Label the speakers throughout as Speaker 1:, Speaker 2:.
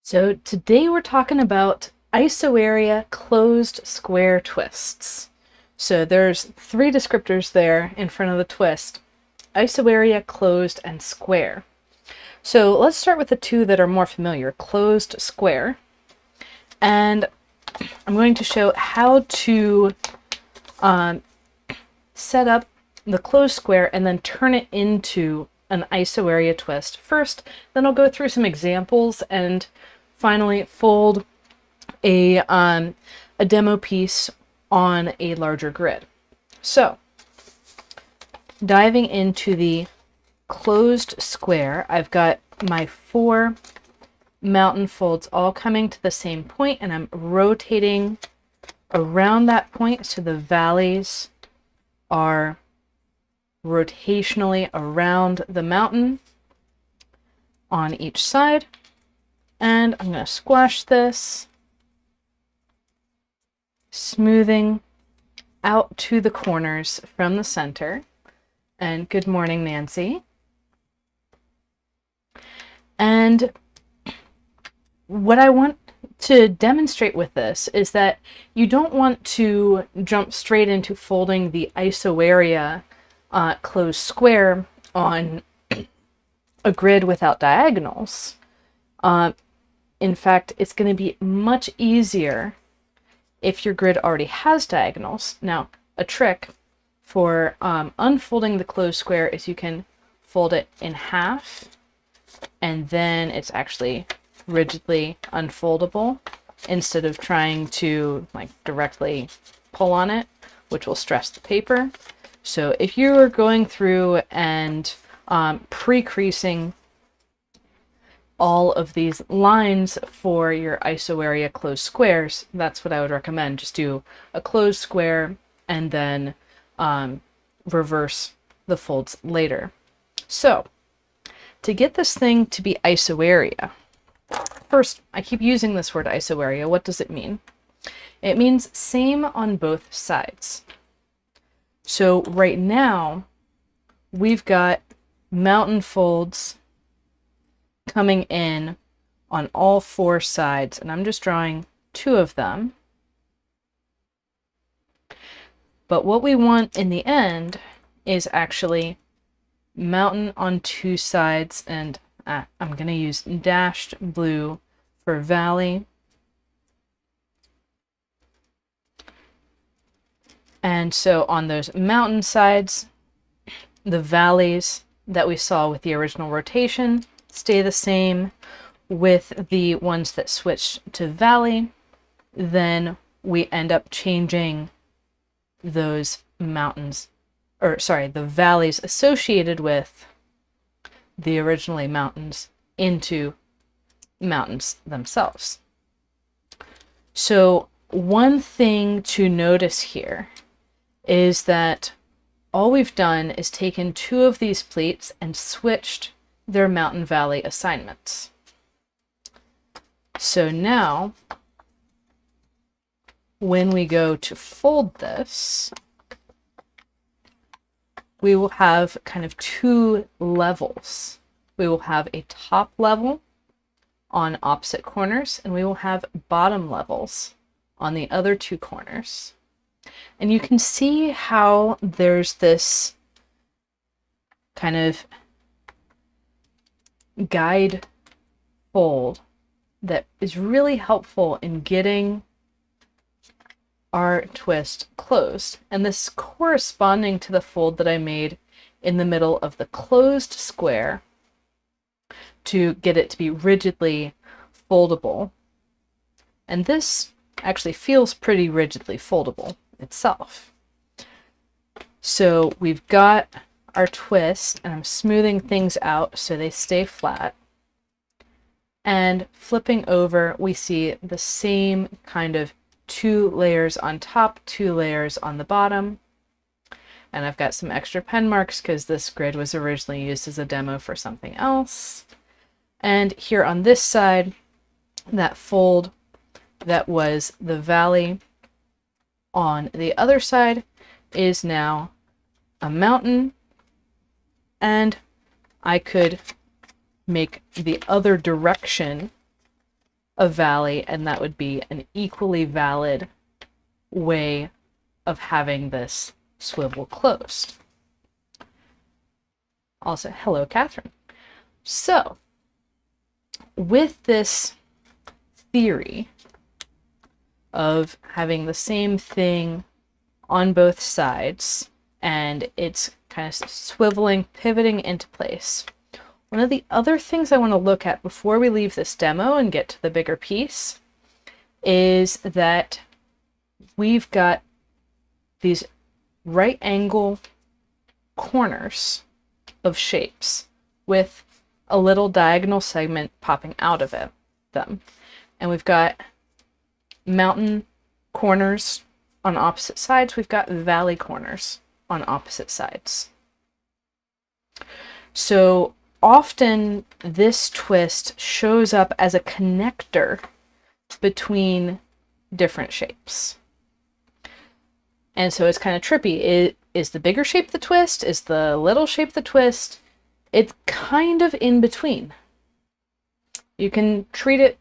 Speaker 1: So today we're talking about Isoarea closed square twists. So there's three descriptors there in front of the twist: Isoarea, closed, and square. So let's start with the two that are more familiar: closed, square. And I'm going to show how to set up the closed square and then turn it into an Isoarea twist first. Then I'll go through some examples and finally fold a demo piece on a larger grid. So diving into the closed square, I've got my four mountain folds all coming to the same point, and I'm rotating around that point so the valleys are rotationally around the mountain on each side. And I'm going to squash this, smoothing out to the corners from the center. And good morning, Nancy. And what I want to demonstrate with this is that you don't want to jump straight into folding the Isoarea closed square on a grid without diagonals. In fact, it's going to be much easier if your grid already has diagonals. Now, a trick for unfolding the closed square is you can fold it in half, and then it's actually rigidly unfoldable instead of trying to directly pull on it, which will stress the paper. So if you are going through and pre-creasing all of these lines for your Isoarea closed squares, that's what I would recommend. Just do a closed square and then reverse the folds later. So to get this thing to be Isoarea, first, I keep using this word Isoarea. What does it mean? It means same on both sides. So right now, we've got mountain folds coming in on all four sides, and I'm just drawing two of them. But what we want in the end is actually mountain on two sides, and I'm going to use dashed blue for valley. And so on those mountain sides, the valleys that we saw with the original rotation stay the same. With the ones that switch to valley, then we end up changing those mountains, or sorry, the valleys associated with the originally mountains into mountains themselves. So one thing to notice here is that all we've done is taken two of these pleats and switched their mountain valley assignments. So now, when we go to fold this, we will have kind of two levels. We will have a top level on opposite corners, and we will have bottom levels on the other two corners. And you can see how there's this kind of guide fold that is really helpful in getting our twist closed. And this is corresponding to the fold that I made in the middle of the closed square to get it to be rigidly foldable. And this actually feels pretty rigidly foldable itself. So we've got our twist, and I'm smoothing things out so they stay flat. And flipping over, we see the same kind of two layers on top, two layers on the bottom. And I've got some extra pen marks because this grid was originally used as a demo for something else. And here on this side, that fold that was the valley on the other side is now a mountain, and I could make the other direction a valley, and that would be an equally valid way of having this swivel closed. Also, hello, Catherine. So, with this theory of having the same thing on both sides, and it's kind of swiveling, pivoting into place, one of the other things I want to look at before we leave this demo and get to the bigger piece is that we've got these right angle corners of shapes with a little diagonal segment popping out of them. And we've got mountain corners on opposite sides. We've got valley corners on opposite sides. So often this twist shows up as a connector between different shapes. And so it's kind of trippy. Is the bigger shape the twist? Is the little shape the twist? It's kind of in between. You can treat it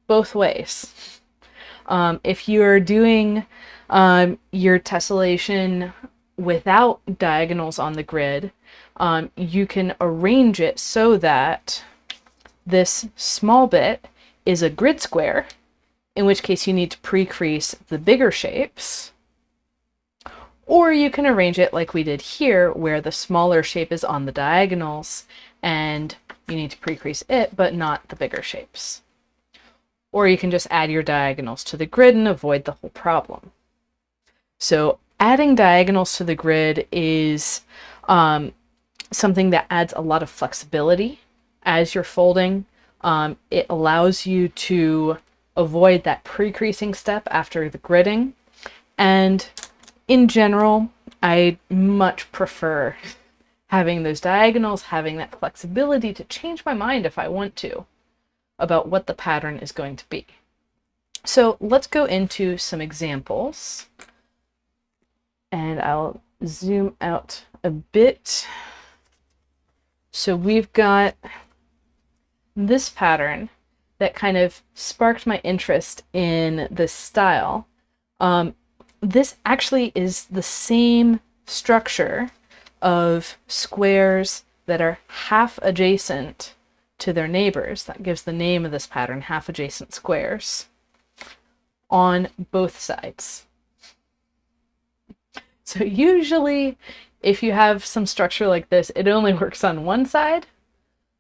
Speaker 1: both ways. If you're doing your tessellation without diagonals on the grid, you can arrange it so that this small bit is a grid square, in which case you need to pre-crease the bigger shapes. Or you can arrange it like we did here, where the smaller shape is on the diagonals and you need to pre-crease it, but not the bigger shapes. Or you can just add your diagonals to the grid and avoid the whole problem. So adding diagonals to the grid is something that adds a lot of flexibility as you're folding. It allows you to avoid that pre-creasing step after the gridding. And in general, I much prefer having those diagonals, having that flexibility to change my mind if I want to about what the pattern is going to be. So let's go into some examples, and I'll zoom out a bit. So we've got this pattern that kind of sparked my interest in this style. This actually is the same structure of squares that are half adjacent to their neighbors. That gives the name of this pattern, half adjacent squares, on both sides. So usually if you have some structure like this, it only works on one side,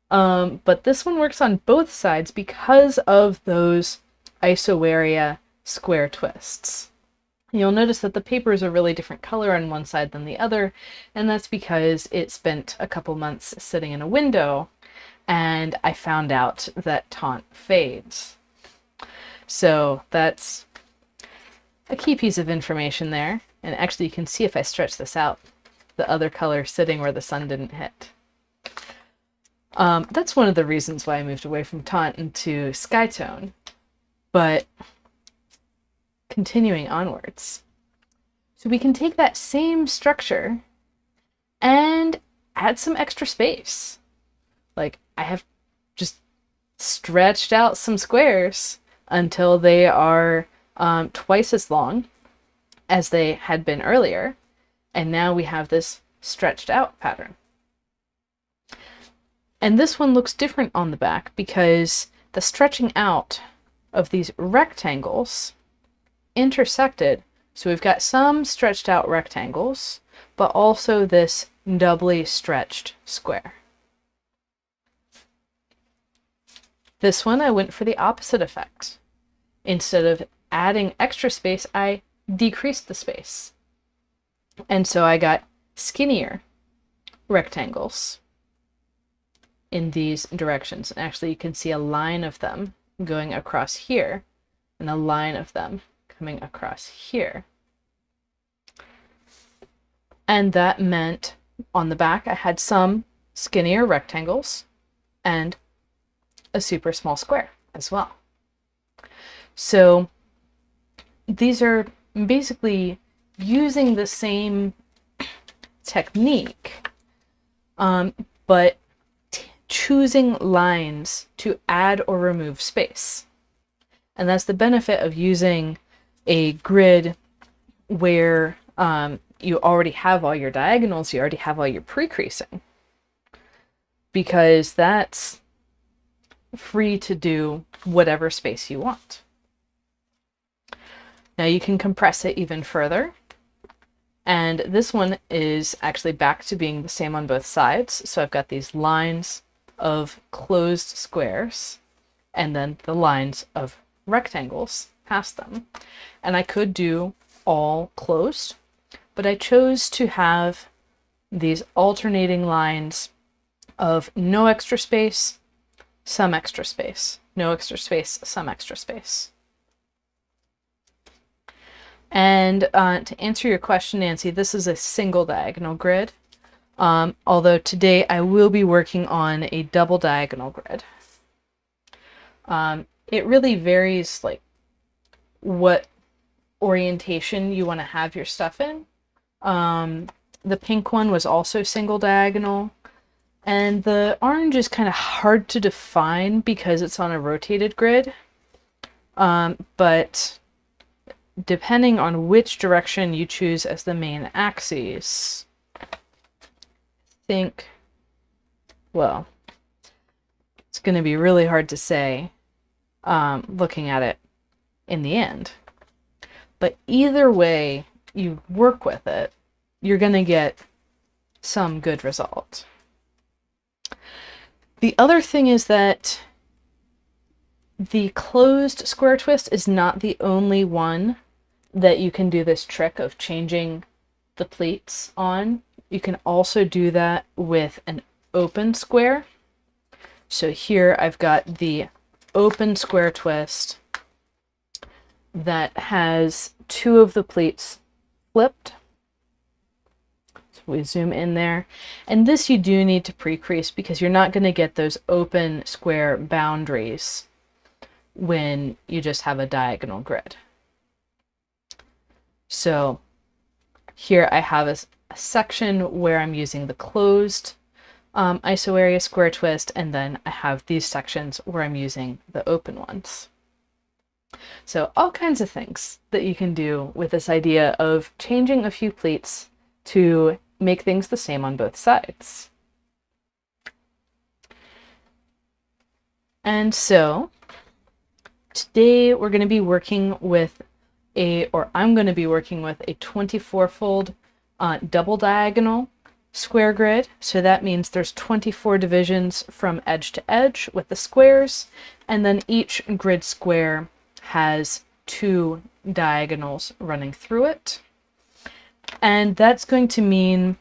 Speaker 1: but this one works on both sides because of those Isoarea square twists. You'll notice that the paper is a really different color on one side than the other, and that's because it spent a couple months sitting in a window, and I found out that taunt fades. So that's a key piece of information there. And actually you can see if I stretch this out, the other color sitting where the sun didn't hit. That's one of the reasons why I moved away from taunt into skytone. But continuing onwards. So we can take that same structure and add some extra space. Like I have just stretched out some squares until they are twice as long as they had been earlier. And now we have this stretched out pattern. And this one looks different on the back because the stretching out of these rectangles intersected. So we've got some stretched out rectangles, but also this doubly stretched square. This one I went for the opposite effect. Instead of adding extra space, I decreased the space. And so I got skinnier rectangles in these directions. And actually you can see a line of them going across here and a line of them coming across here. And that meant on the back I had some skinnier rectangles and a super small square as well. So these are basically using the same technique, but choosing lines to add or remove space. And that's the benefit of using a grid where you already have all your diagonals, you already have all your pre-creasing, because that's free to do whatever space you want. Now you can compress it even further. And this one is actually back to being the same on both sides. So I've got these lines of closed squares and then the lines of rectangles past them. And I could do all closed, but I chose to have these alternating lines of no extra space, some extra space, no extra space, some extra space. And to answer your question, Nancy, this is a single diagonal grid, although today I will be working on a double diagonal grid. It really varies like what orientation you want to have your stuff in. The pink one was also single diagonal, and the orange is kind of hard to define because it's on a rotated grid, but depending on which direction you choose as the main axes, well, it's going to be really hard to say looking at it in the end. But either way you work with it, you're going to get some good result. The other thing is that the closed square twist is not the only one that you can do this trick of changing the pleats on. You can also do that with an open square. So here I've got the open square twist that has two of the pleats flipped. So we zoom in there. And this you do need to pre-crease because you're not going to get those open square boundaries when you just have a diagonal grid. So here I have a section where I'm using the closed Isoarea square twist, and then I have these sections where I'm using the open ones. So all kinds of things that you can do with this idea of changing a few pleats to make things the same on both sides. And so today we're going to be working with I'm going to be working with a 24-fold double diagonal square grid. So that means there's 24 divisions from edge to edge with the squares, and then each grid square has 2 diagonals running through it. And that's going to mean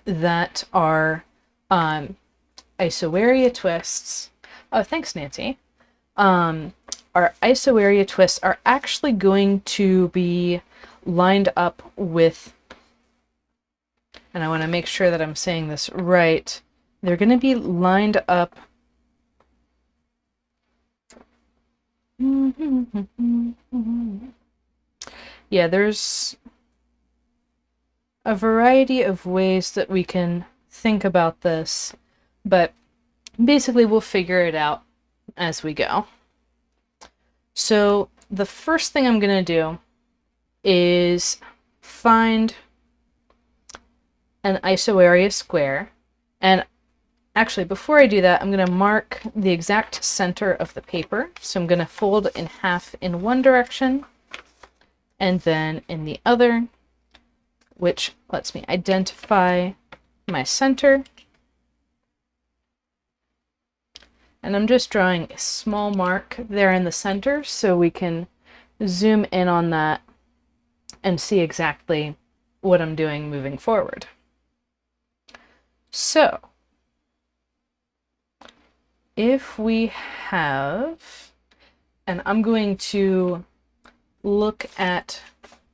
Speaker 1: that our Isoarea twists, oh, thanks, Nancy. Our Isoarea twists are actually going to be lined up with, and I want to make sure that I'm saying this right, they're going to be lined up yeah, there's a variety of ways that we can think about this, but basically we'll figure it out as we go. So the first thing I'm going to do is find an Isoarea square. And actually, before I do that, I'm going to mark the exact center of the paper. So I'm going to fold in half in one direction and then in the other, which lets me identify my center. And I'm just drawing a small mark there in the center so we can zoom in on that and see exactly what I'm doing moving forward. So if we have, and I'm going to look at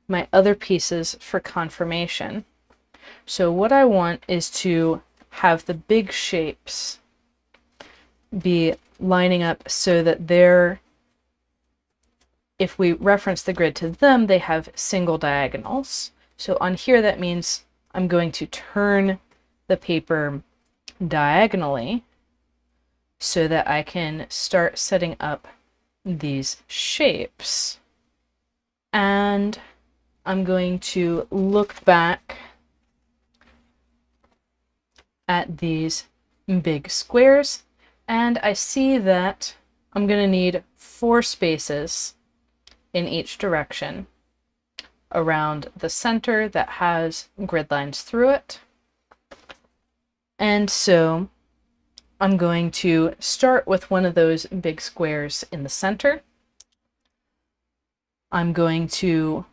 Speaker 1: my other pieces for confirmation. So what I want is to have the big shapes be lining up so that they're, if we reference the grid to them, they have single diagonals. So on here, that means I'm going to turn the paper diagonally so that I can start setting up these shapes. And I'm going to look back at these big squares, and I see that I'm going to need 4 spaces in each direction around the center that has grid lines through it. And so I'm going to start with one of those big squares in the center. I'm going to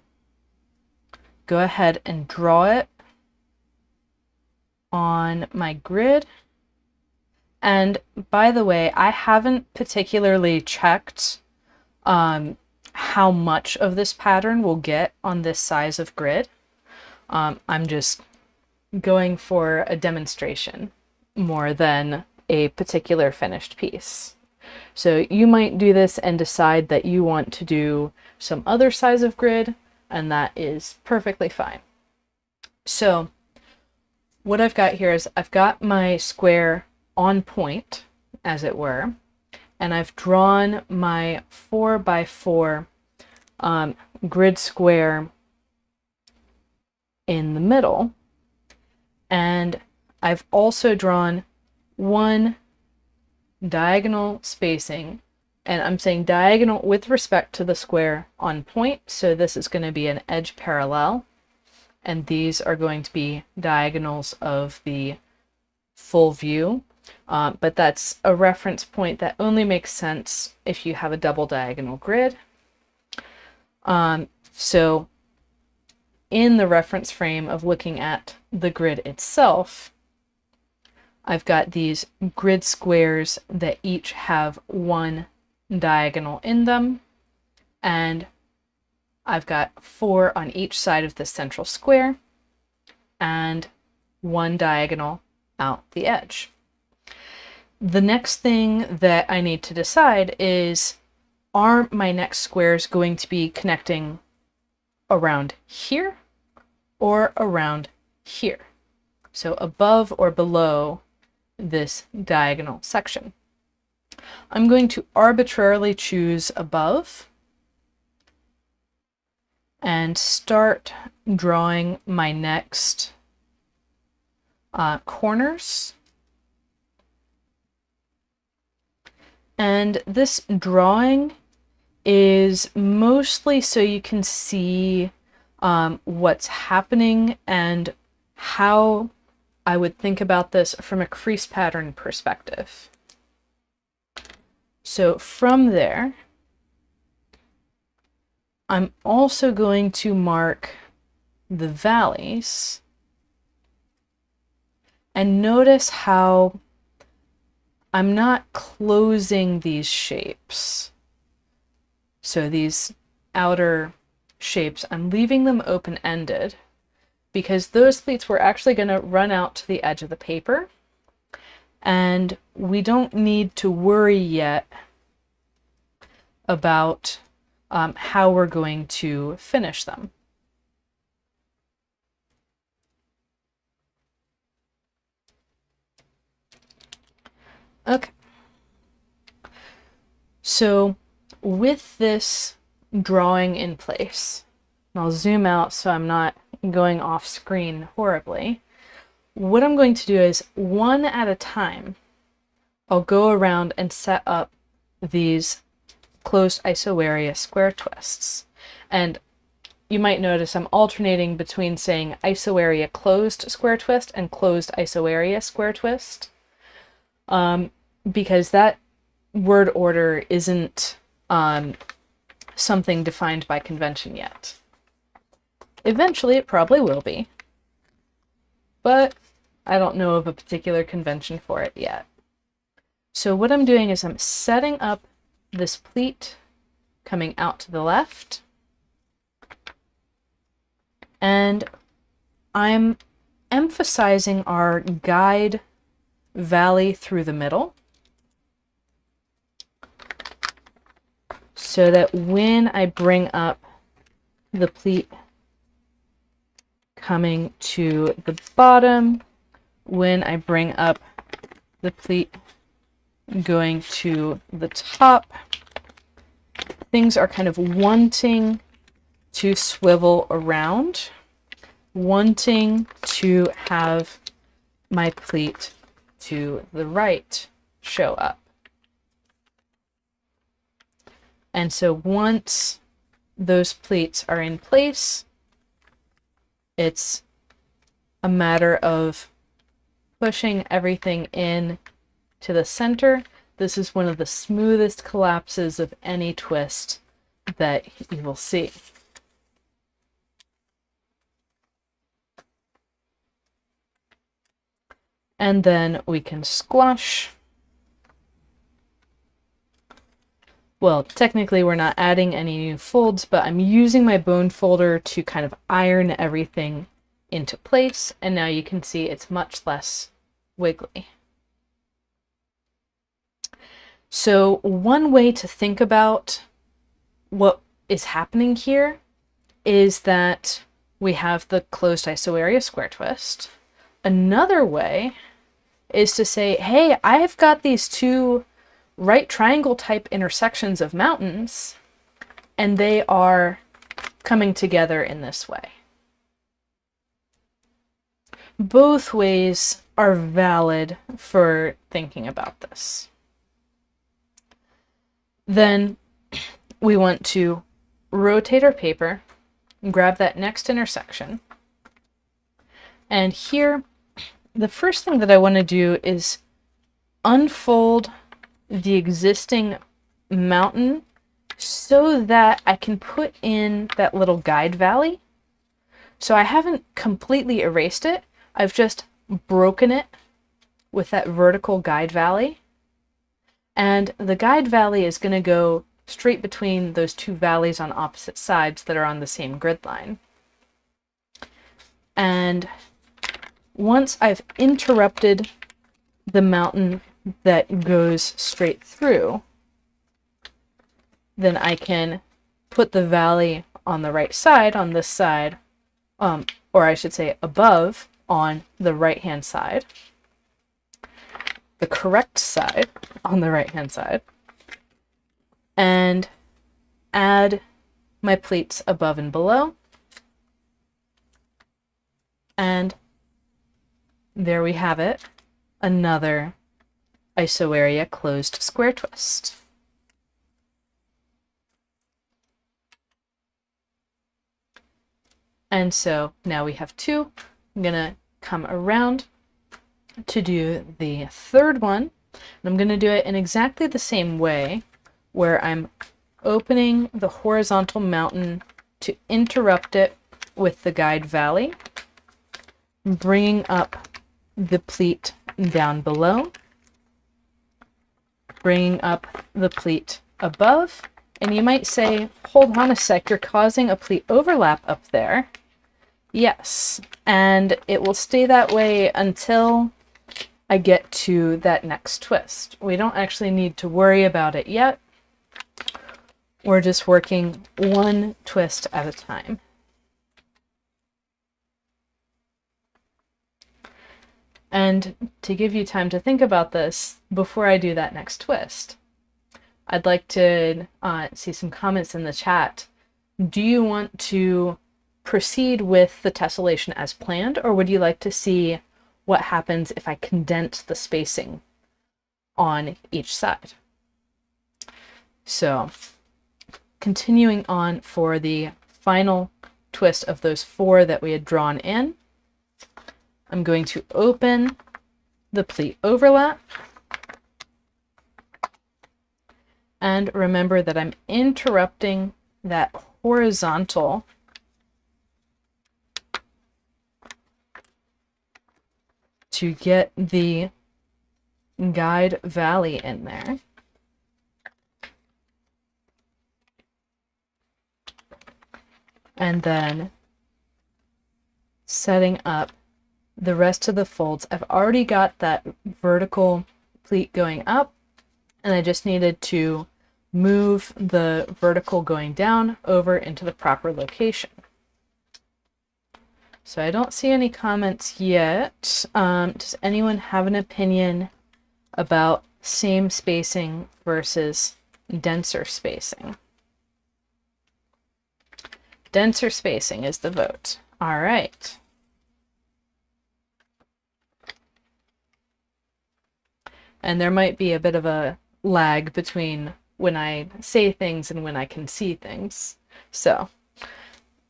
Speaker 1: go ahead and draw it on my grid. And by the way, I haven't particularly checked how much of this pattern we'll get on this size of grid. I'm just going for a demonstration more than a particular finished piece. So you might do this and decide that you want to do some other size of grid, and that is perfectly fine. So what I've got here is I've got my square on point, as it were, and I've drawn my 4x4 grid square in the middle, and I've also drawn one diagonal spacing, and I'm saying diagonal with respect to the square on point, so this is going to be an edge parallel, and these are going to be diagonals of the full view, but that's a reference point that only makes sense if you have a double diagonal grid. So in the reference frame of looking at the grid itself, I've got these grid squares that each have one diagonal in them, and I've got 4 on each side of the central square and one diagonal out the edge. The next thing that I need to decide is, are my next squares going to be connecting around here or around here? So above or below this diagonal section. I'm going to arbitrarily choose above and start drawing my next corners. And this drawing is mostly so you can see what's happening and how I would think about this from a crease pattern perspective. So from there, I'm also going to mark the valleys, and notice how I'm not closing these shapes. So these outer shapes, I'm leaving them open-ended because those pleats were actually going to run out to the edge of the paper, and we don't need to worry yet about how we're going to finish them. Okay. So with this drawing in place, and I'll zoom out so I'm not going off screen horribly, what I'm going to do is, one at a time, I'll go around and set up these closed Isoarea square twists. And you might notice I'm alternating between saying Isoarea closed square twist and closed Isoarea square twist, because that word order isn't something defined by convention yet. Eventually it probably will be, but I don't know of a particular convention for it yet. So what I'm doing is I'm setting up this pleat coming out to the left, and I'm emphasizing our guide valley through the middle, so that when I bring up the pleat coming to the bottom, when I bring up the pleat going to the top, things are kind of wanting to swivel around, wanting to have my pleat to the right show up. And so once those pleats are in place, it's a matter of pushing everything in to the center. This is one of the smoothest collapses of any twist that you will see. And then we can squash. Well, technically we're not adding any new folds, but I'm using my bone folder to kind of iron everything into place, and now you can see it's much less wiggly. So one way to think about what is happening here is that we have the closed isoarea square twist. Another way is to say, hey, I've got these two right triangle type intersections of mountains, and they are coming together in this way. Both ways are valid for thinking about this. Then we want to rotate our paper, grab that next intersection, and here the first thing that I want to do is unfold the existing mountain so that I can put in that little guide valley. So I haven't completely erased it, I've just broken it with that vertical guide valley. And the guide valley is going to go straight between those two valleys on opposite sides that are on the same grid line. And once I've interrupted the mountain that goes straight through, then I can put the valley on the right side, on this side, or I should say above, on the right-hand side, the correct side on the right-hand side, and add my pleats above and below. And there we have it, another Isoarea closed square twist. And so now we have two. I'm gonna come around to do the third one, and I'm gonna do it in exactly the same way, where I'm opening the horizontal mountain to interrupt it with the guide valley, bringing up the pleat down below, bringing up the pleat above, and you might say, hold on a sec, you're causing a pleat overlap up there. Yes, and it will stay that way until I get to that next twist. We don't actually need to worry about it yet. We're just working one twist at a time. And to give you time to think about this before I do that next twist, I'd like to see some comments in the chat. Do you want to proceed with the tessellation as planned, or would you like to see what happens if I condense the spacing on each side? So, continuing on for the final twist of those four that we had drawn in, I'm going to open the pleat overlap, and remember that I'm interrupting that horizontal to get the guide valley in there. And then setting up the rest of the folds. I've already got that vertical pleat going up, and I just needed to move the vertical going down over into the proper location. So I don't see any comments yet. Does anyone have an opinion about same spacing versus denser spacing? Denser spacing is the vote. All right. And there might be a bit of a lag between when I say things and when I can see things. So,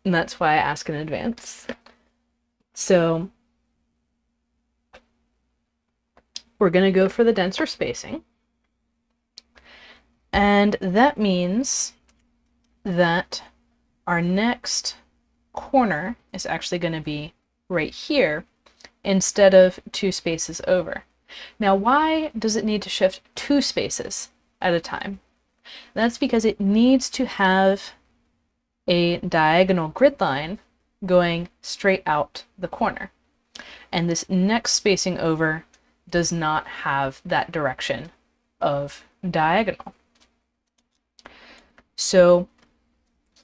Speaker 1: and that's why I ask in advance. So, we're going to go for the denser spacing. And that means that our next corner is actually going to be right here instead of 2 spaces over. Now, why does it need to shift 2 spaces at a time? That's because it needs to have a diagonal grid line going straight out the corner. And this next spacing over does not have that direction of diagonal. So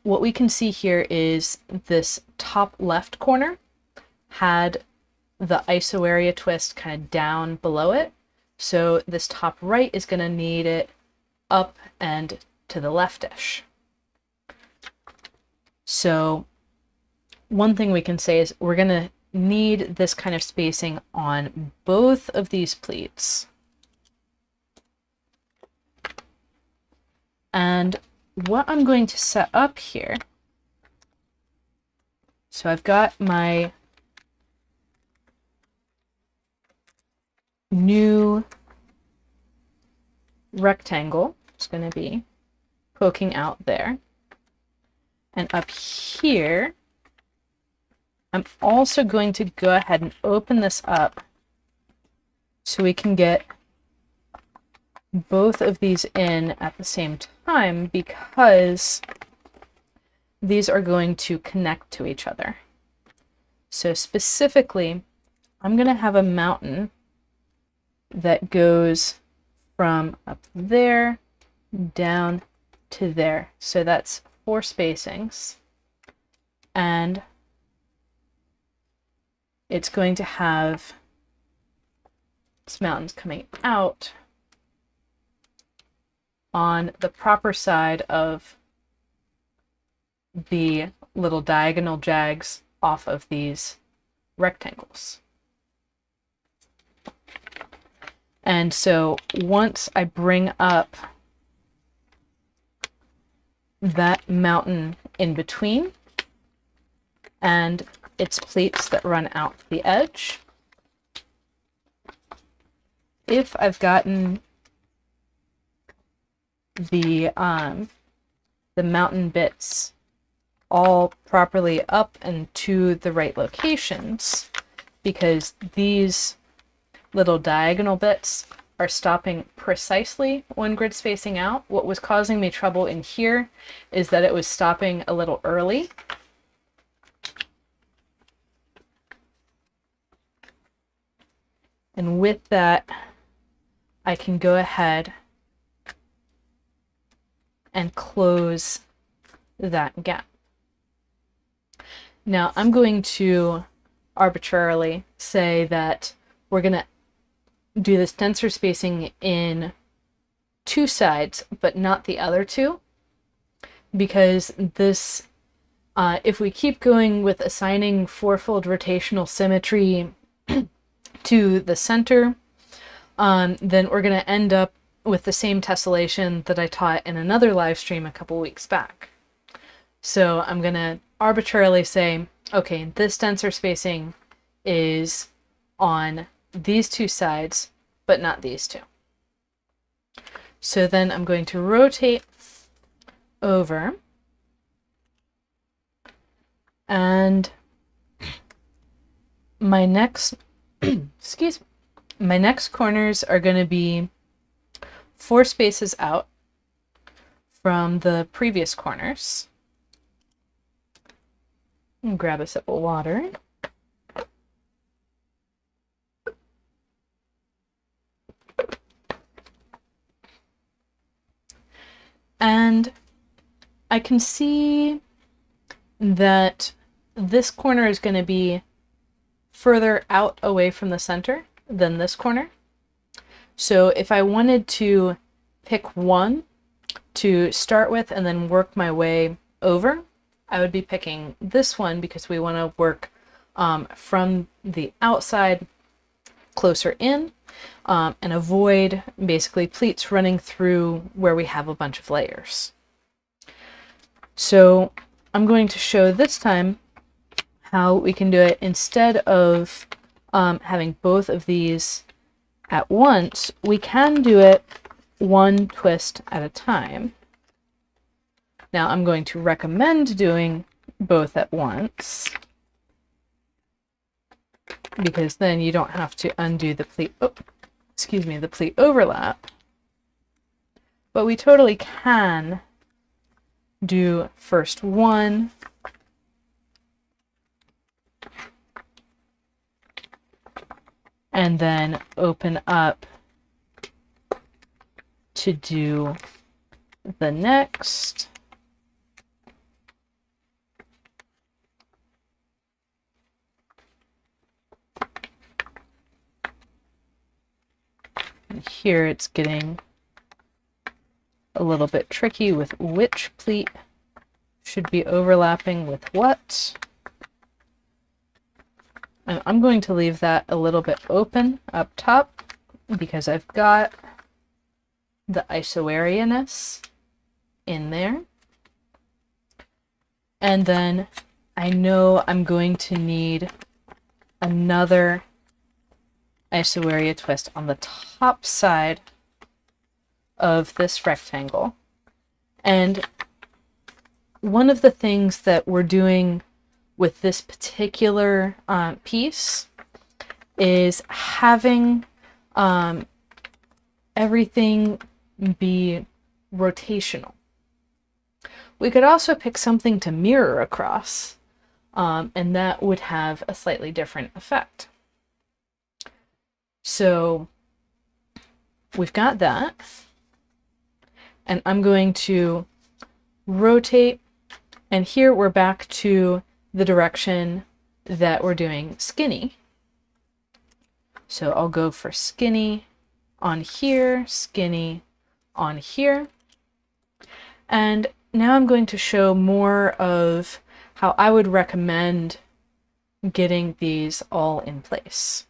Speaker 1: what we can see here is this top left corner had the Isoarea twist kind of down below it. So this top right is going to need it up and to the leftish. So one thing we can say is we're going to need this kind of spacing on both of these pleats. And what I'm going to set up here, so I've got my new rectangle. It's going to be poking out there. And up here, I'm also going to go ahead and open this up so we can get both of these in at the same time, because these are going to connect to each other. So specifically, I'm going to have a mountain that goes from up there down to there. So that's 4 spacings. And it's going to have this mountains coming out on the proper side of the little diagonal jags off of these rectangles. And so once I bring up that mountain in between and its pleats that run out the edge, if I've gotten the mountain bits all properly up and to the right locations, because these little diagonal bits are stopping precisely 1 grid spacing out. What was causing me trouble in here is that it was stopping a little early. And with that, I can go ahead and close that gap. Now I'm going to arbitrarily say that we're going to do this denser spacing in 2 sides, but not the other 2, because this, if we keep going with assigning 4-fold rotational symmetry to the center, then we're going to end up with the same tessellation that I taught in another live stream a couple weeks back. So I'm going to arbitrarily say, okay, this denser spacing is on these 2 sides, but not these 2. So then I'm going to rotate over, and my next excuse me, my next corners are going to be 4 spaces out from the previous corners. And grab a sip of water. And I can see that this corner is going to be further out away from the center than this corner. So if I wanted to pick one to start with and then work my way over, I would be picking this one because we want to work from the outside closer in and avoid basically pleats running through where we have a bunch of layers. So I'm going to show this time how we can do it instead of having both of these at once. We can do it one twist at a time. Now I'm going to recommend doing both at once because then you don't have to undo the pleat, the pleat overlap. But we totally can do first one and then open up to do the next. And here it's getting a little bit tricky with which pleat should be overlapping with what. And I'm going to leave that a little bit open up top because I've got the Isoarea-ness in there. And then I know I'm going to need another Isoarea twist on the top side of this rectangle. And one of the things that we're doing with this particular piece is having everything be rotational. We could also pick something to mirror across, and that would have a slightly different effect. So we've got that, and I'm going to rotate, and here we're back to the direction that we're doing skinny. So I'll go for skinny on here, skinny on here. And now I'm going to show more of how I would recommend getting these all in place.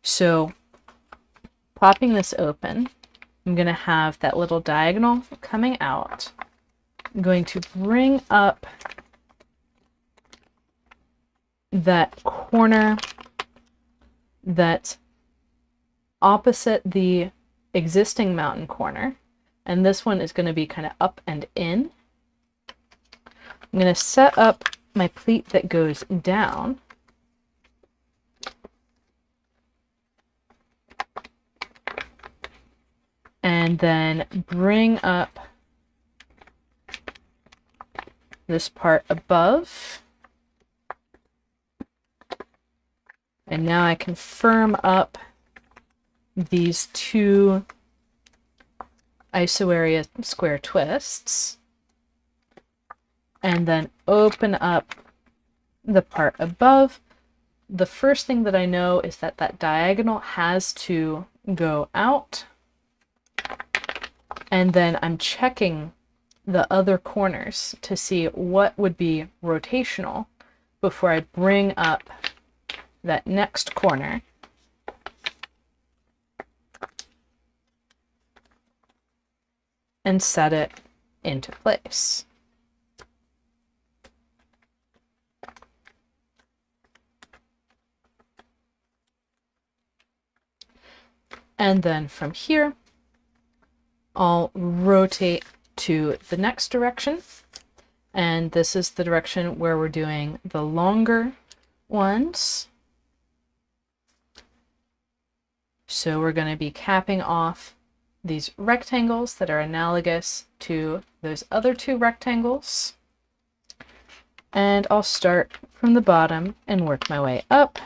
Speaker 1: So popping this open, I'm going to have that little diagonal coming out. I'm going to bring up that corner that's opposite the existing mountain corner, and this one is going to be kind of up and in. I'm going to set up my pleat that goes down, and then bring up this part above. And now I can firm up these two Isoarea square twists and then open up the part above. The first thing that I know is that that diagonal has to go out, and then I'm checking the other corners to see what would be rotational before I bring up that next corner and set it into place. And then from here, I'll rotate to the next direction. And this is the direction where we're doing the longer ones. So we're going to be capping off these rectangles that are analogous to those other two rectangles. And I'll start from the bottom and work my way up,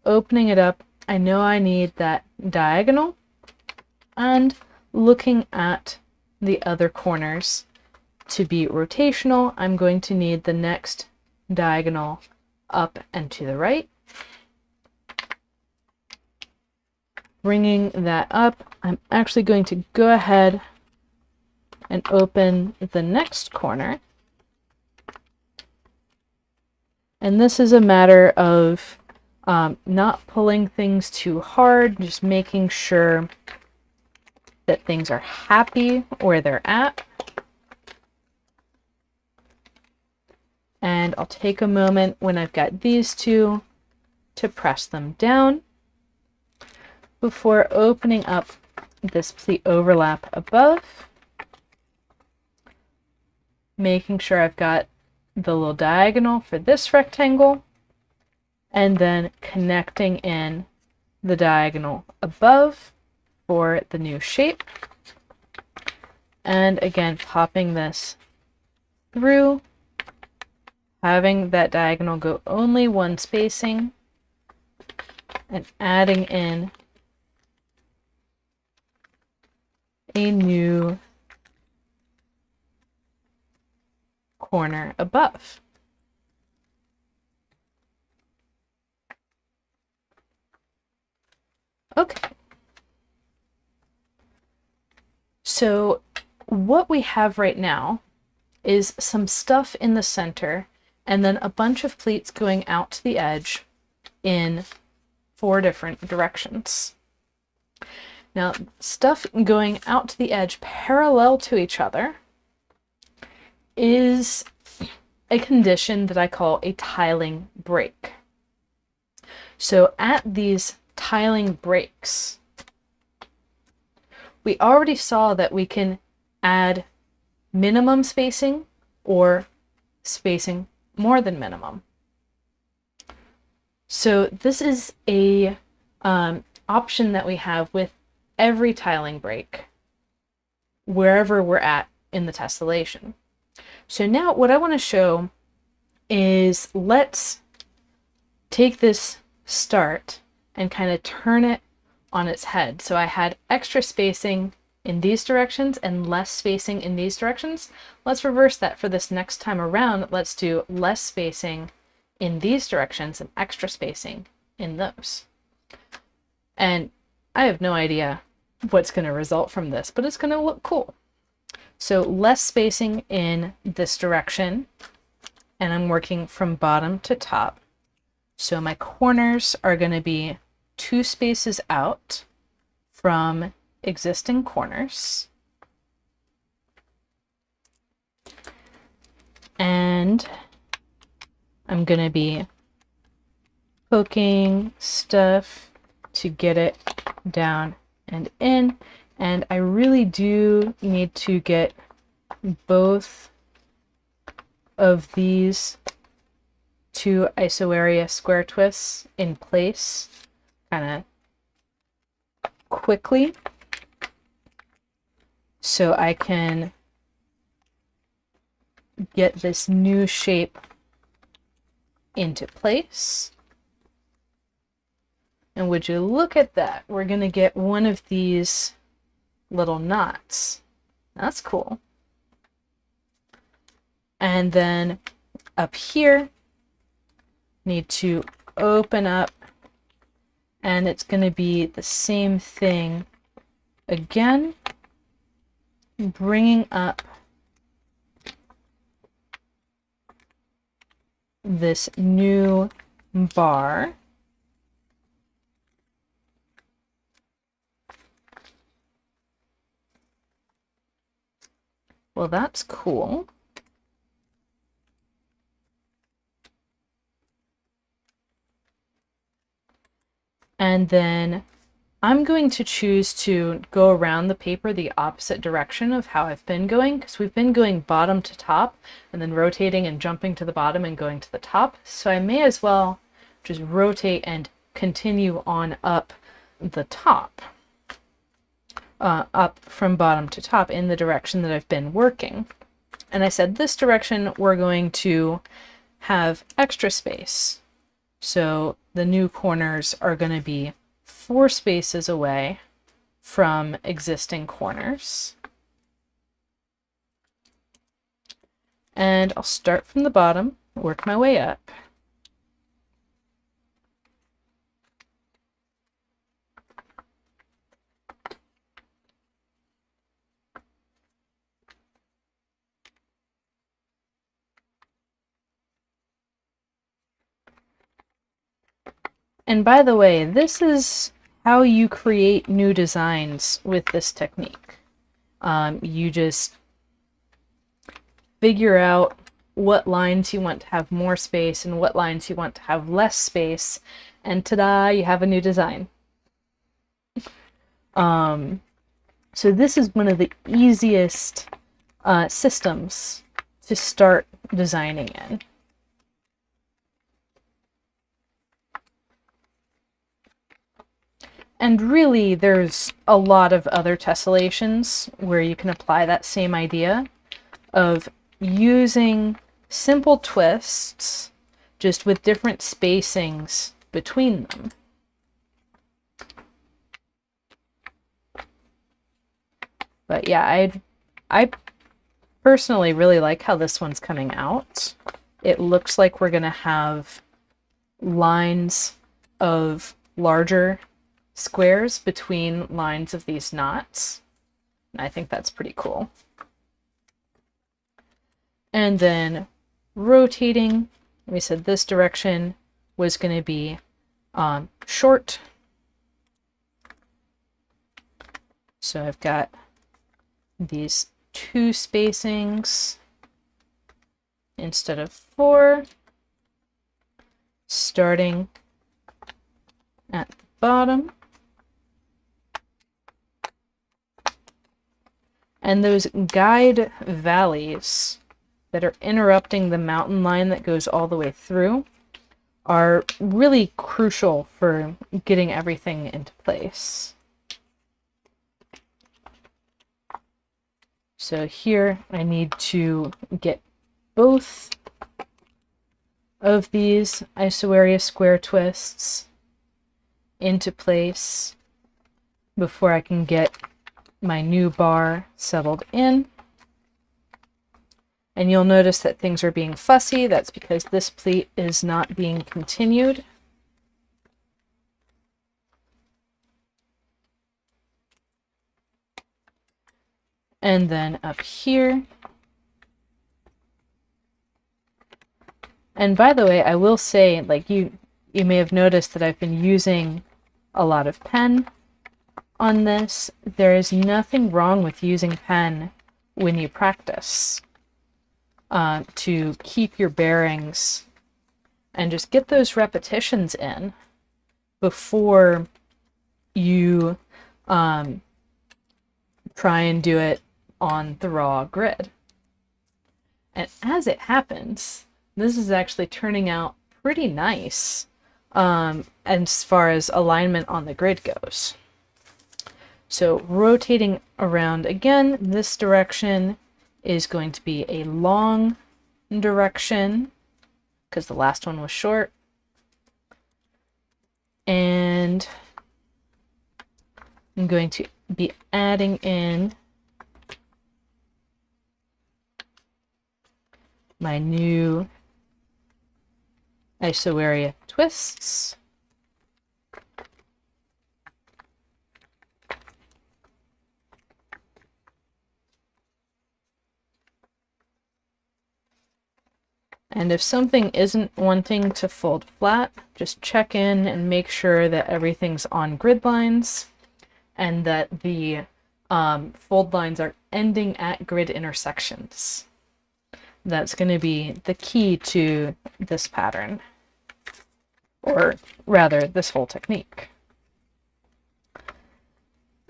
Speaker 1: opening it up. I know I need that diagonal, and looking at the other corners to be rotational, I'm going to need the next diagonal up and to the right. Bringing that up, I'm actually going to go ahead and open the next corner And this is a matter of not pulling things too hard, just making sure that things are happy where they're at. And I'll take a moment when I've got these two to press them down before opening up this pleat overlap above, making sure I've got the little diagonal for this rectangle, and then connecting in the diagonal above for the new shape. And again, popping this through, having that diagonal go only one spacing, and adding in a new corner above. Okay. So what we have right now is some stuff in the center and then a bunch of pleats going out to the edge in 4 different directions. Now, stuff going out to the edge parallel to each other is a condition that I call a tiling break. So at these tiling breaks, we already saw that we can add minimum spacing or spacing more than minimum. So this is a option that we have with every tiling break, wherever we're at in the tessellation. So now what I want to show is, let's take this start and kind of turn it on its head. So I had extra spacing in these directions and less spacing in these directions. Let's reverse that for this next time around. Let's do less spacing in these directions and extra spacing in those. And I have no idea what's going to result from this, but it's going to look cool. So less spacing in this direction, and I'm working from bottom to top. So my corners are going to be 2 spaces out from existing corners. And I'm going to be poking stuff to get it down and in. And I really do need to get both of these 2 Isoarea square twists in place kind of quickly so I can get this new shape into place. And would you look at that? We're going to get one of these little knots. That's cool. And then up here, need to open up, and it's going to be the same thing again, bringing up this new bar. Well, that's cool. And then I'm going to choose to go around the paper the opposite direction of how I've been going, because we've been going bottom to top and then rotating and jumping to the bottom and going to the top. So I may as well just rotate and continue on up the top, up from bottom to top in the direction that I've been working. And I said this direction we're going to have extra space. So the new corners are going to be 4 spaces away from existing corners. And I'll start from the bottom, work my way up. And by the way, this is how you create new designs with this technique. You just figure out what lines you want to have more space and what lines you want to have less space, and ta-da, you have a new design. So this is one of the easiest systems to start designing in. And really, there's a lot of other tessellations where you can apply that same idea of using simple twists, just with different spacings between them. But yeah, I personally really like how this one's coming out. It looks like we're going to have lines of larger squares between lines of these knots. And I think that's pretty cool. And then rotating, we said this direction was going to be short. So I've got these 2 spacings instead of 4, starting at the bottom. And those guide valleys that are interrupting the mountain line that goes all the way through are really crucial for getting everything into place. So here I need to get both of these Isoarea square twists into place before I can get my new bar settled in. And you'll notice that things are being fussy. That's because this pleat is not being continued. And then up here. And by the way, I will say, like you may have noticed that I've been using a lot of pen on this. There is nothing wrong with using pen when you practice to keep your bearings and just get those repetitions in before you try and do it on the raw grid. And as it happens, this is actually turning out pretty nice as far as alignment on the grid goes. So rotating around again, this direction is going to be a long direction because the last one was short. And I'm going to be adding in my new Isoarea twists. And if something isn't wanting to fold flat, just check in and make sure that everything's on grid lines and that the fold lines are ending at grid intersections. That's going to be the key to this pattern, or rather this whole technique,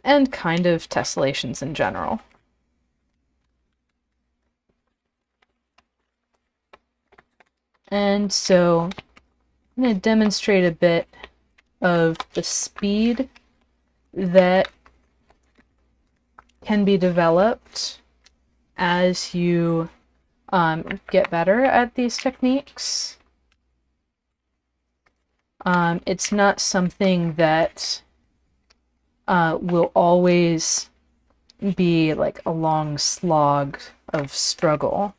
Speaker 1: and kind of tessellations in general. And so I'm going to demonstrate a bit of the speed that can be developed as you get better at these techniques. It's not something that will always be like a long slog of struggle.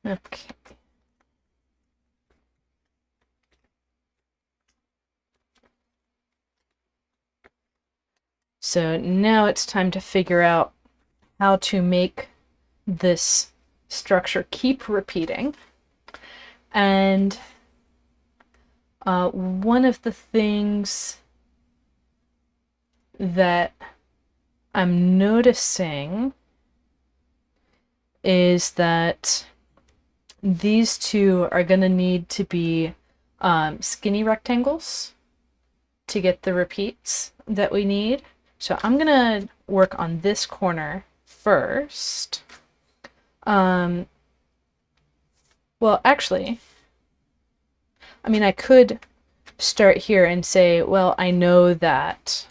Speaker 1: Okay. So now it's time to figure out how to make this structure keep repeating. And one of the things that I'm noticing is that these two are going to need to be skinny rectangles to get the repeats that we need. So I'm going to work on this corner first. Well, actually, I mean, I could start here and say, well, I know that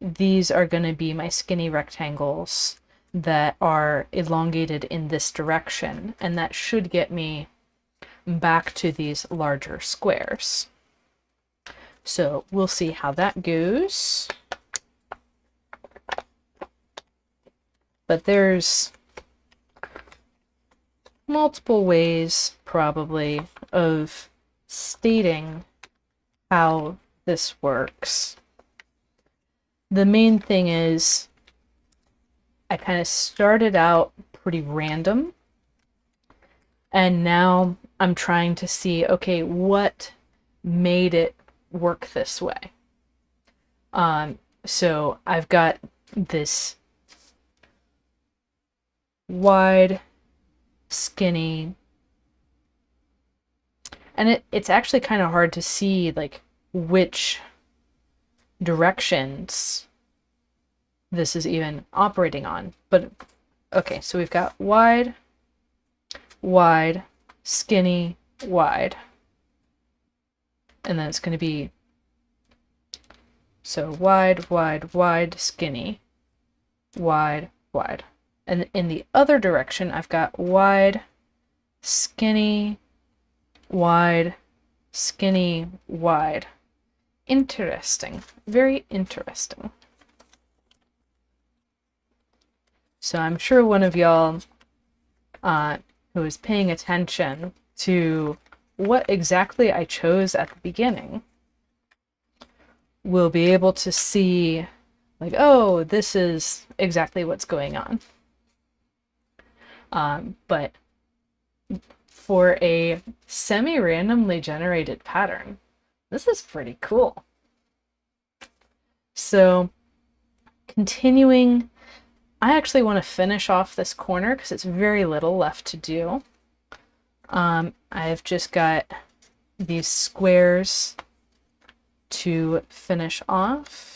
Speaker 1: these are going to be my skinny rectangles that are elongated in this direction, and that should get me back to these larger squares. So we'll see how that goes. But there's multiple ways, probably, of stating how this works. The main thing is I kind of started out pretty random, and now I'm trying to see, okay, what made it work this way? So I've got this wide, skinny, and it's actually kind of hard to see like which directions this is even operating on. But okay, so we've got wide, wide, skinny, wide. And then it's going to be so wide, wide, wide, skinny, wide, wide. And in the other direction, I've got wide, skinny, wide, skinny, wide. Interesting. Very interesting. So I'm sure one of y'all who is paying attention to what exactly I chose at the beginning will be able to see, like, oh, this is exactly what's going on. But for a semi-randomly generated pattern, this is pretty cool. So continuing, I actually want to finish off this corner because it's very little left to do. I've just got these squares to finish off.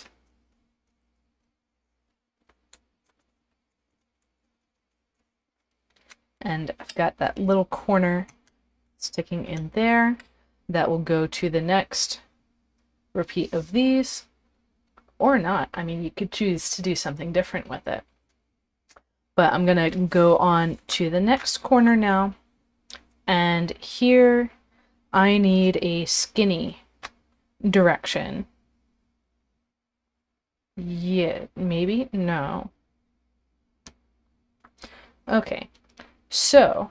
Speaker 1: And I've got that little corner sticking in there that will go to the next repeat of these, or not. I mean, you could choose to do something different with it. But I'm going to go on to the next corner now. And here I need a skinny direction. Yeah, maybe? No. Okay. So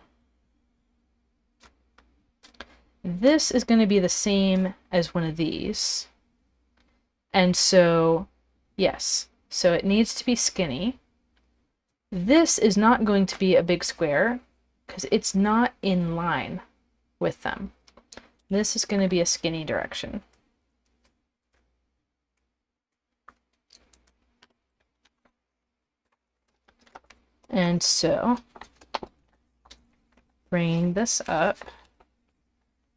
Speaker 1: this is going to be the same as one of these. And so, yes, so it needs to be skinny. This is not going to be a big square because it's not in line with them. This is going to be a skinny direction. And so bringing this up,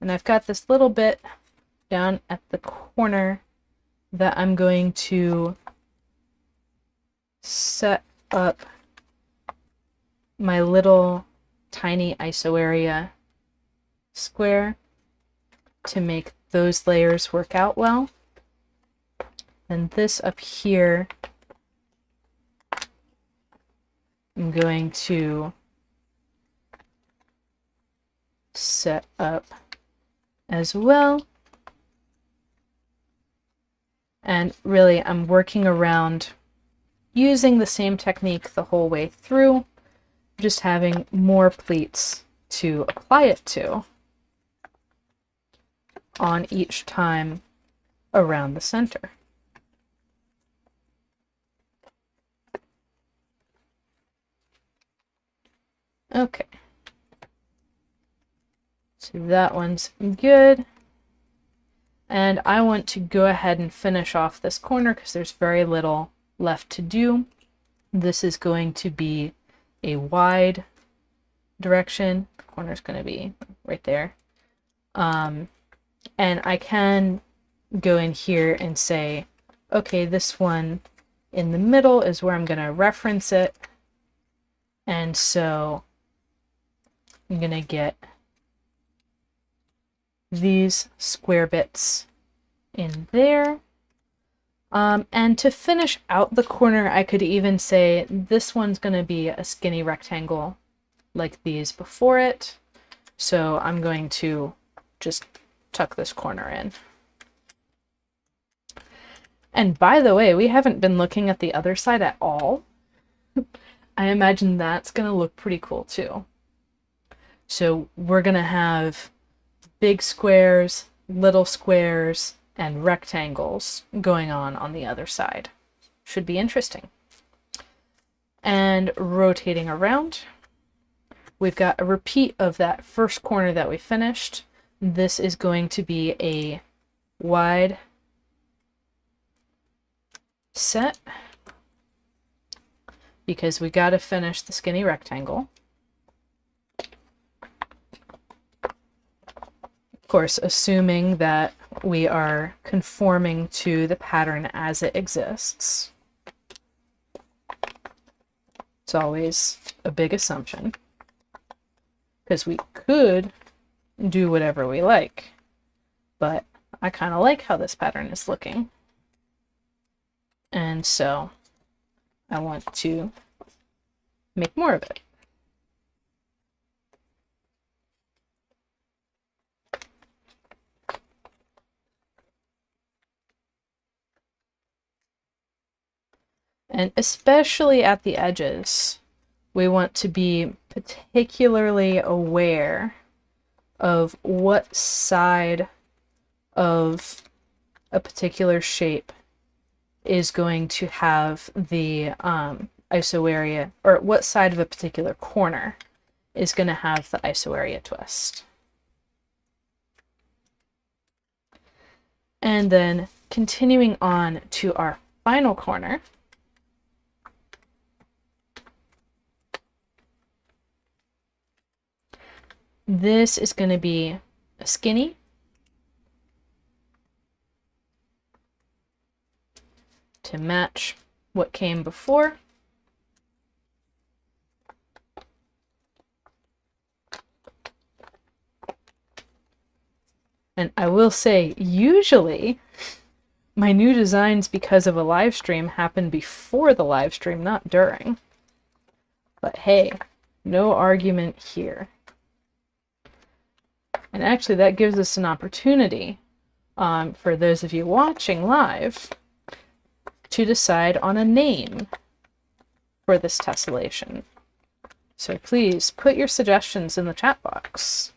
Speaker 1: and I've got this little bit down at the corner that I'm going to set up my little tiny Isoarea square to make those layers work out well. And this up here, I'm going to set up as well. And really, I'm working around using the same technique the whole way through, just having more pleats to apply it to on each time around the center. Okay. So that one's good. And I want to go ahead and finish off this corner because there's very little left to do. This is going to be a wide direction. The corner's going to be right there. And I can go in here and say, okay, this one in the middle is where I'm going to reference it. And so I'm going to get these square bits in there. And to finish out the corner, I could even say this one's going to be a skinny rectangle like these before it. So I'm going to just tuck this corner in. And by the way, we haven't been looking at the other side at all. I imagine that's going to look pretty cool too. So we're going to have big squares, little squares, and rectangles going on the other side. Should be interesting. And rotating around, we've got a repeat of that first corner that we finished. This is going to be a wide set because we got to finish the skinny rectangle. Of course, assuming that we are conforming to the pattern as it exists. It's always a big assumption because we could do whatever we like, but I kind of like how this pattern is looking. And so I want to make more of it. And especially at the edges, we want to be particularly aware of what side of a particular shape is going to have the isoarea, or what side of a particular corner is going to have the isoarea twist. And then continuing on to our final corner, this is going to be a skinny to match what came before. And I will say, usually my new designs, because of a live stream, happen before the live stream, not during. But hey, no argument here. And actually that gives us an opportunity for those of you watching live to decide on a name for this tessellation. So please put your suggestions in the chat box.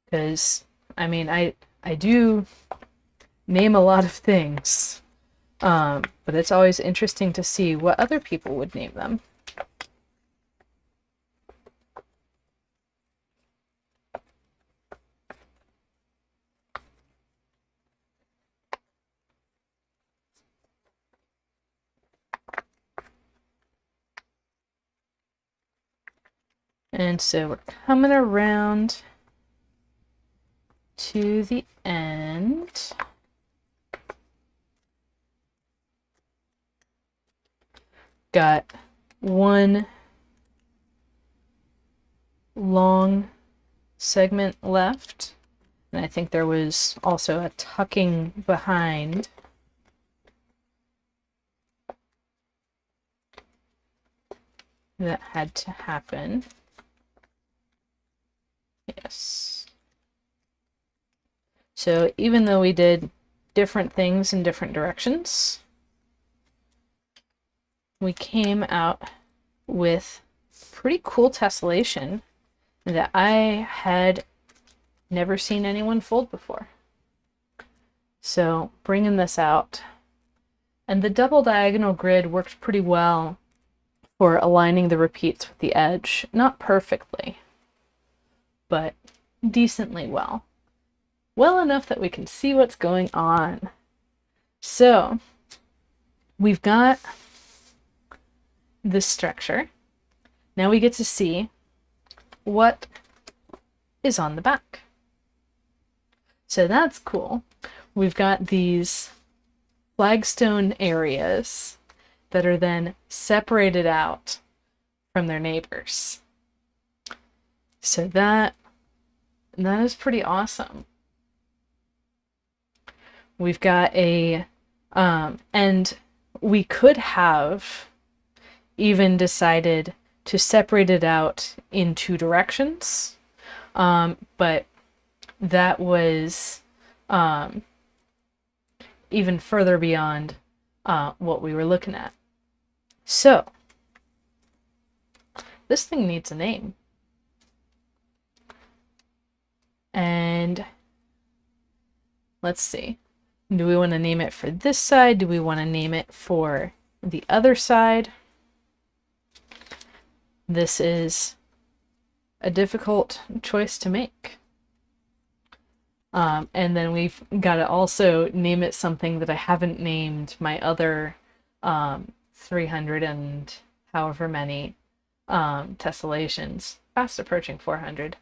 Speaker 1: Because, I mean, I do name a lot of things, but it's always interesting to see what other people would name them. And so we're coming around to the end. Got one long segment left, and I think there was also a tucking behind. That had to happen. Yes. So even though we did different things in different directions, we came out with pretty cool tessellation that I had never seen anyone fold before. So bringing this out, and the double diagonal grid worked pretty well for aligning the repeats with the edge. Not perfectly, but decently well. Well enough that we can see what's going on. So we've got this structure. Now we get to see what is on the back. So that's cool. We've got these flagstone areas that are then separated out from their neighbors. So that is pretty awesome. We've got a, and we could have even decided to separate it out in two directions, but that was even further beyond what we were looking at. So this thing needs a name. And let's see. Do we want to name it for this side? Do we want to name it for the other side? This is a difficult choice to make. And then we've got to also name it something that I haven't named my other 300 and however many tessellations, fast approaching 400.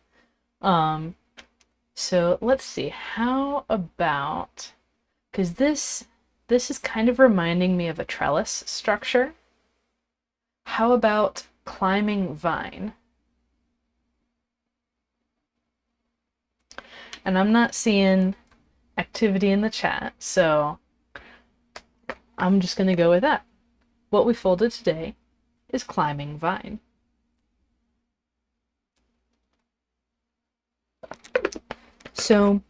Speaker 1: So let's see, how about, because this is kind of reminding me of a trellis structure. How about climbing vine? And I'm not seeing activity in the chat, so I'm just going to go with that. What we folded today is climbing vine. So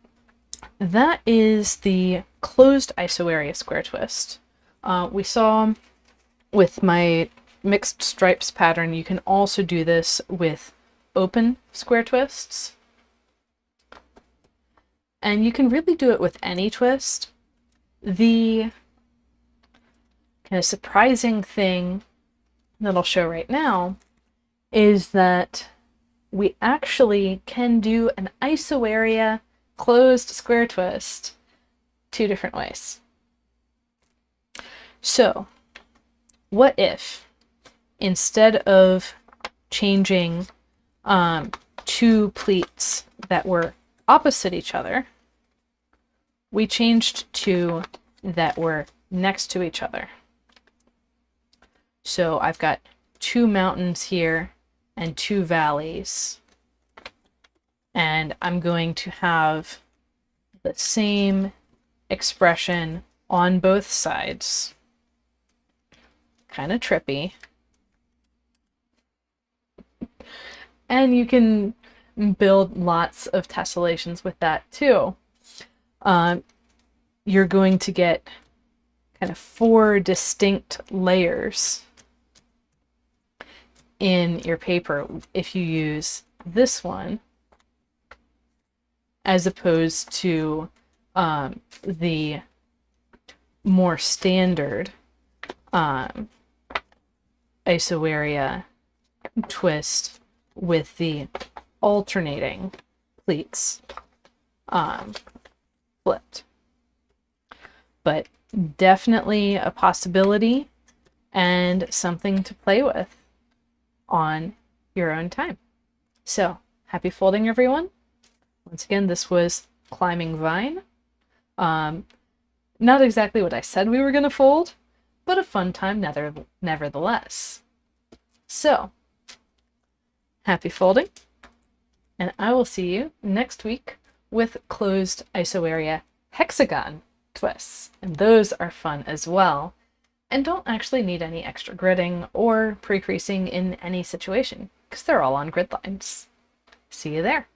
Speaker 1: that is the closed Isoarea square twist. We saw with my mixed stripes pattern, you can also do this with open square twists. And you can really do it with any twist. The kind of surprising thing that I'll show right now is that we actually can do an Isoarea closed square twist two different ways. So, what if instead of changing two pleats that were opposite each other, we changed two that were next to each other? So I've got two mountains here and two valleys, and I'm going to have the same expression on both sides. Kind of trippy. And you can build lots of tessellations with that too. You're going to get kind of 4 distinct layers in your paper if you use this one as opposed to the more standard Isoarea twist with the alternating pleats flipped. But definitely a possibility and something to play with on your own time. So, happy folding, everyone. Once again, this was Climbing Vine. Not exactly what I said we were going to fold, but a fun time nevertheless. So, happy folding, and I will see you next week with closed Isoarea hexagon twists, and those are fun as well, and don't actually need any extra gridding or pre-creasing in any situation, because they're all on grid lines. See you there.